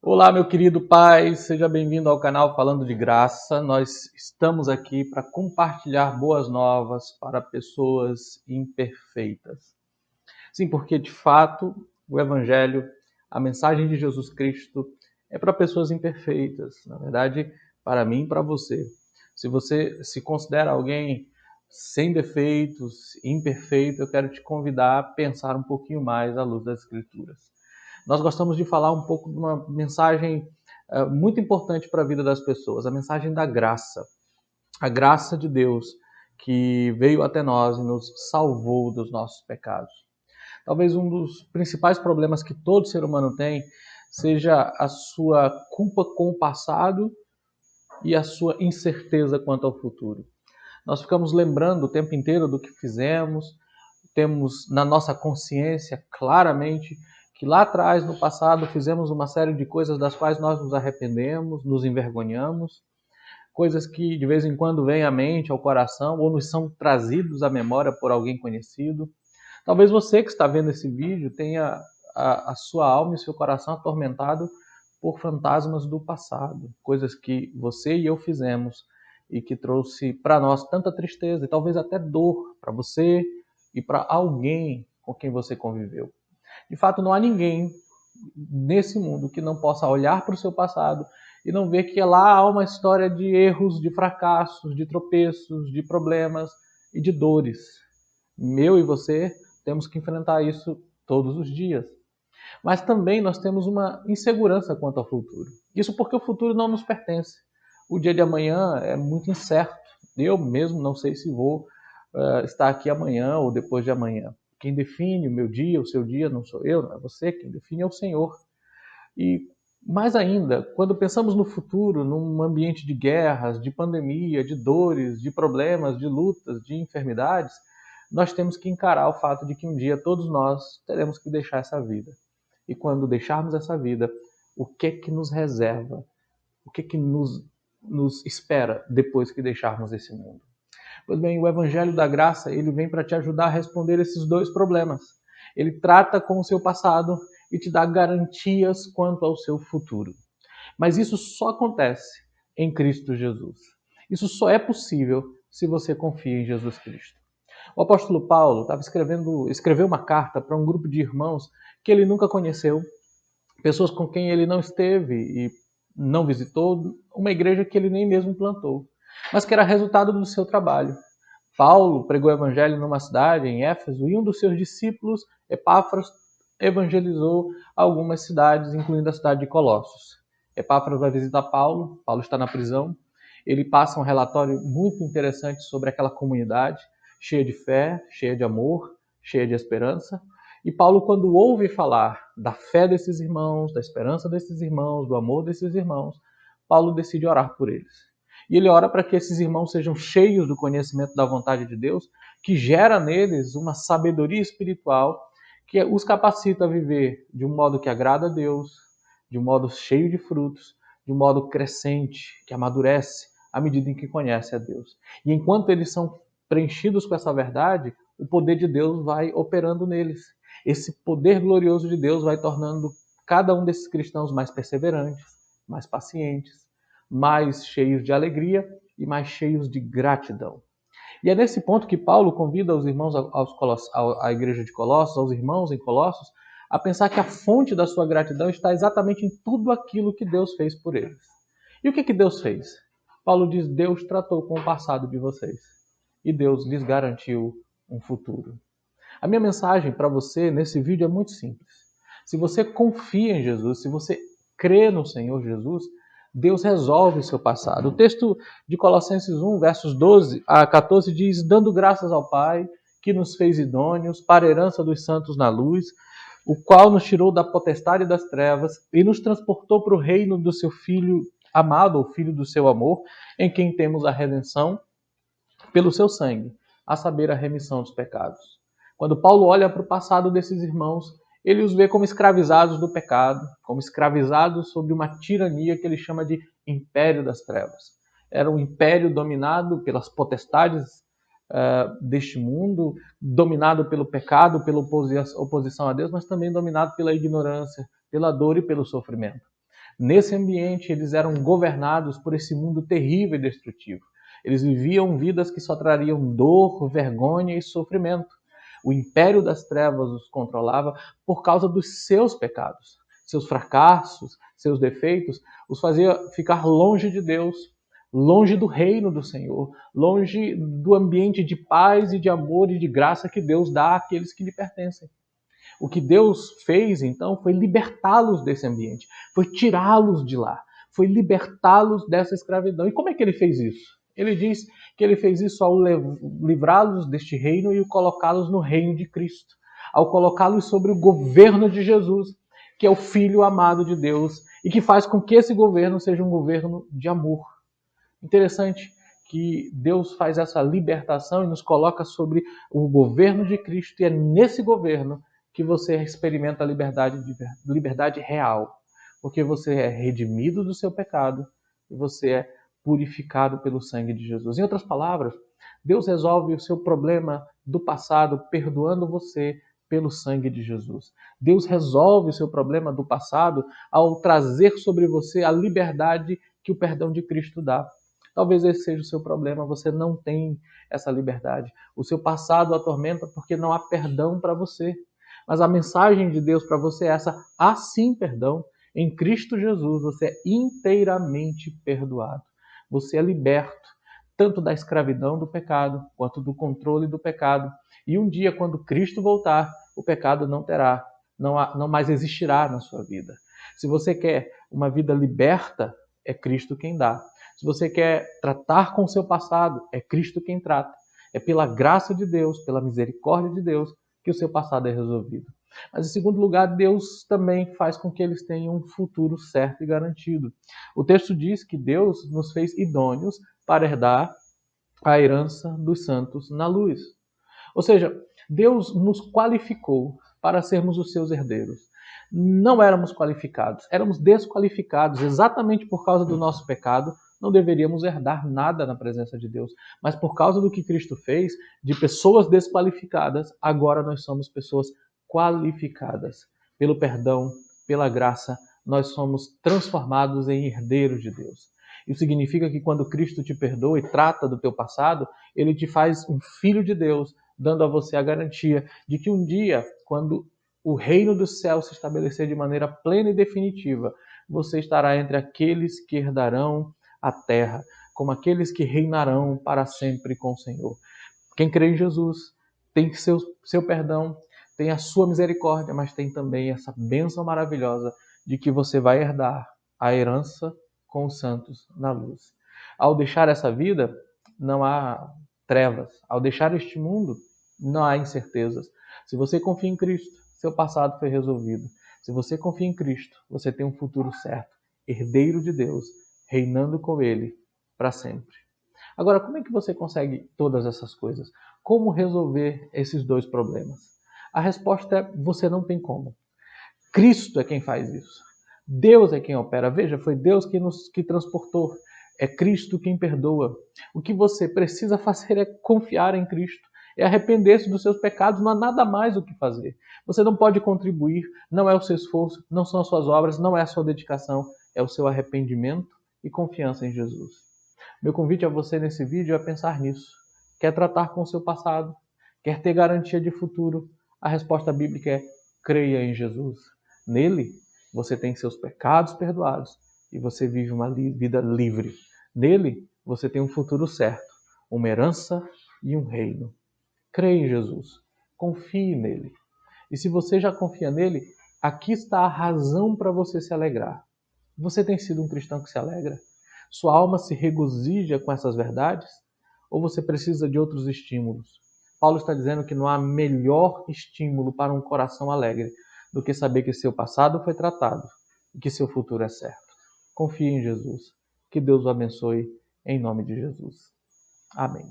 Olá, meu querido pai, seja bem-vindo ao canal Falando de Graça. Nós estamos aqui para compartilhar boas novas para pessoas imperfeitas. Sim, porque de fato o Evangelho, a mensagem de Jesus Cristo é para pessoas imperfeitas. Na verdade, para mim e para você. Se você se considera alguém sem defeitos, imperfeito, eu quero te convidar a pensar um pouquinho mais à luz das Escrituras. Nós gostamos de falar um pouco de uma mensagem muito importante para a vida das pessoas, a mensagem da graça. A graça de Deus que veio até nós e nos salvou dos nossos pecados. Talvez um dos principais problemas que todo ser humano tem seja a sua culpa com o passado e a sua incerteza quanto ao futuro. Nós ficamos lembrando o tempo inteiro do que fizemos, temos na nossa consciência claramente que lá atrás, no passado, fizemos uma série de coisas das quais nós nos arrependemos, nos envergonhamos, coisas que de vez em quando vêm à mente, ao coração, ou nos são trazidos à memória por alguém conhecido. Talvez você que está vendo esse vídeo tenha a sua alma e o seu coração atormentado por fantasmas do passado, coisas que você e eu fizemos e que trouxe para nós tanta tristeza e talvez até dor para você e para alguém com quem você conviveu. De fato, não há ninguém nesse mundo que não possa olhar para o seu passado e não ver que lá há uma história de erros, de fracassos, de tropeços, de problemas e de dores. Eu e você temos que enfrentar isso todos os dias. Mas também nós temos uma insegurança quanto ao futuro. Isso porque o futuro não nos pertence. O dia de amanhã é muito incerto. Eu mesmo não sei se vou estar aqui amanhã ou depois de amanhã. Quem define o meu dia, o seu dia, não sou eu, não é você. Quem define é o Senhor. E mais ainda, quando pensamos no futuro, num ambiente de guerras, de pandemia, de dores, de problemas, de lutas, de enfermidades, nós temos que encarar o fato de que um dia todos nós teremos que deixar essa vida. E quando deixarmos essa vida, o que é que nos reserva? O que é que nos espera depois que deixarmos esse mundo? Pois bem, o Evangelho da Graça, ele vem para te ajudar a responder esses dois problemas. Ele trata com o seu passado e te dá garantias quanto ao seu futuro. Mas isso só acontece em Cristo Jesus. Isso só é possível se você confia em Jesus Cristo. O apóstolo Paulo escreveu uma carta para um grupo de irmãos que ele nunca conheceu, pessoas com quem ele não esteve e não visitou, uma igreja que ele nem mesmo plantou, mas que era resultado do seu trabalho. Paulo pregou o evangelho numa cidade, em Éfeso, e um dos seus discípulos, Epáfras, evangelizou algumas cidades, incluindo a cidade de Colossos. Epáfras vai visitar Paulo, Paulo está na prisão, ele passa um relatório muito interessante sobre aquela comunidade, cheia de fé, cheia de amor, cheia de esperança. E Paulo, quando ouve falar da fé desses irmãos, da esperança desses irmãos, do amor desses irmãos, Paulo decide orar por eles. E ele ora para que esses irmãos sejam cheios do conhecimento da vontade de Deus, que gera neles uma sabedoria espiritual que os capacita a viver de um modo que agrada a Deus, de um modo cheio de frutos, de um modo crescente, que amadurece à medida em que conhece a Deus. E enquanto eles são preenchidos com essa verdade, o poder de Deus vai operando neles. Esse poder glorioso de Deus vai tornando cada um desses cristãos mais perseverantes, mais pacientes, mais cheios de alegria e mais cheios de gratidão. E é nesse ponto que Paulo convida os irmãos à igreja de Colossos, aos irmãos em Colossos, a pensar que a fonte da sua gratidão está exatamente em tudo aquilo que Deus fez por eles. E o que Deus fez? Paulo diz: Deus tratou com o passado de vocês e Deus lhes garantiu um futuro. A minha mensagem para você nesse vídeo é muito simples. Se você confia em Jesus, se você crê no Senhor Jesus, Deus resolve o seu passado. O texto de Colossenses 1, versos 12 a 14 diz: dando graças ao Pai, que nos fez idôneos para a herança dos santos na luz, o qual nos tirou da potestade das trevas e nos transportou para o reino do seu Filho amado, o Filho do seu amor, em quem temos a redenção pelo seu sangue, a saber, a remissão dos pecados. Quando Paulo olha para o passado desses irmãos, ele os vê como escravizados do pecado, como escravizados sob uma tirania que ele chama de império das trevas. Era um império dominado pelas potestades deste mundo, dominado pelo pecado, pela oposição a Deus, mas também dominado pela ignorância, pela dor e pelo sofrimento. Nesse ambiente, eles eram governados por esse mundo terrível e destrutivo. Eles viviam vidas que só trariam dor, vergonha e sofrimento. O império das trevas os controlava por causa dos seus pecados. Seus fracassos, seus defeitos, os fazia ficar longe de Deus, longe do reino do Senhor, longe do ambiente de paz e de amor e de graça que Deus dá àqueles que lhe pertencem. O que Deus fez, então, foi libertá-los desse ambiente, foi tirá-los de lá, foi libertá-los dessa escravidão. E como é que ele fez isso? Ele diz que ele fez isso ao livrá-los deste reino e colocá-los no reino de Cristo, ao colocá-los sobre o governo de Jesus, que é o Filho amado de Deus e que faz com que esse governo seja um governo de amor. Interessante que Deus faz essa libertação e nos coloca sobre o governo de Cristo, e é nesse governo que você experimenta a liberdade real, porque você é redimido do seu pecado e você é purificado pelo sangue de Jesus. Em outras palavras, Deus resolve o seu problema do passado perdoando você pelo sangue de Jesus. Deus resolve o seu problema do passado ao trazer sobre você a liberdade que o perdão de Cristo dá. Talvez esse seja o seu problema, você não tem essa liberdade. O seu passado atormenta porque não há perdão para você. Mas a mensagem de Deus para você é essa: há sim perdão. Em Cristo Jesus você é inteiramente perdoado. Você é liberto tanto da escravidão do pecado, quanto do controle do pecado. E um dia, quando Cristo voltar, o pecado não mais existirá na sua vida. Se você quer uma vida liberta, é Cristo quem dá. Se você quer tratar com o seu passado, é Cristo quem trata. É pela graça de Deus, pela misericórdia de Deus, que o seu passado é resolvido. Mas, em segundo lugar, Deus também faz com que eles tenham um futuro certo e garantido. O texto diz que Deus nos fez idôneos para herdar a herança dos santos na luz. Ou seja, Deus nos qualificou para sermos os seus herdeiros. Não éramos qualificados, éramos desqualificados exatamente por causa do nosso pecado. Não deveríamos herdar nada na presença de Deus. Mas por causa do que Cristo fez, de pessoas desqualificadas, agora nós somos pessoas qualificadas. Pelo perdão, pela graça, nós somos transformados em herdeiros de Deus. Isso significa que quando Cristo te perdoa e trata do teu passado, ele te faz um filho de Deus, dando a você a garantia de que um dia, quando o reino dos céus se estabelecer de maneira plena e definitiva, você estará entre aqueles que herdarão a terra, como aqueles que reinarão para sempre com o Senhor. Quem crê em Jesus tem seu perdão, tem a sua misericórdia, mas tem também essa bênção maravilhosa de que você vai herdar a herança com os santos na luz. Ao deixar essa vida, não há trevas. Ao deixar este mundo, não há incertezas. Se você confia em Cristo, seu passado foi resolvido. Se você confia em Cristo, você tem um futuro certo, herdeiro de Deus, reinando com Ele para sempre. Agora, como é que você consegue todas essas coisas? Como resolver esses dois problemas? A resposta é: você não tem como. Cristo é quem faz isso. Deus é quem opera. Veja, foi Deus que transportou. É Cristo quem perdoa. O que você precisa fazer é confiar em Cristo. É arrepender-se dos seus pecados, não há nada mais o que fazer. Você não pode contribuir, não é o seu esforço, não são as suas obras, não é a sua dedicação, é o seu arrependimento e confiança em Jesus. Meu convite a você nesse vídeo é pensar nisso. Quer tratar com o seu passado? Quer ter garantia de futuro? A resposta bíblica é: creia em Jesus. Nele, você tem seus pecados perdoados e você vive uma vida livre. Nele, você tem um futuro certo, uma herança e um reino. Creia em Jesus. Confie nele. E se você já confia nele, aqui está a razão para você se alegrar. Você tem sido um cristão que se alegra? Sua alma se regozija com essas verdades? Ou você precisa de outros estímulos? Paulo está dizendo que não há melhor estímulo para um coração alegre do que saber que seu passado foi tratado e que seu futuro é certo. Confie em Jesus. Que Deus o abençoe em nome de Jesus. Amém.